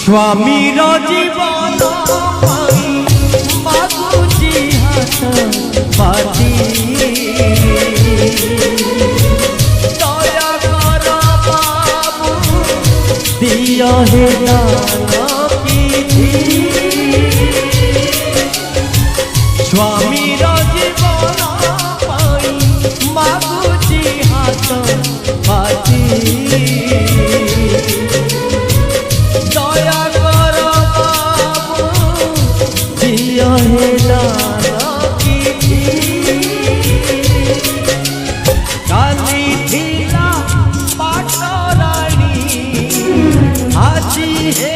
स्वामीर जीवन मागुची हाथ पाती दया कर बाबू दिया हे स्वामीर जीवन मागुची हाथ पाती काली थीला पाटराणी आजी है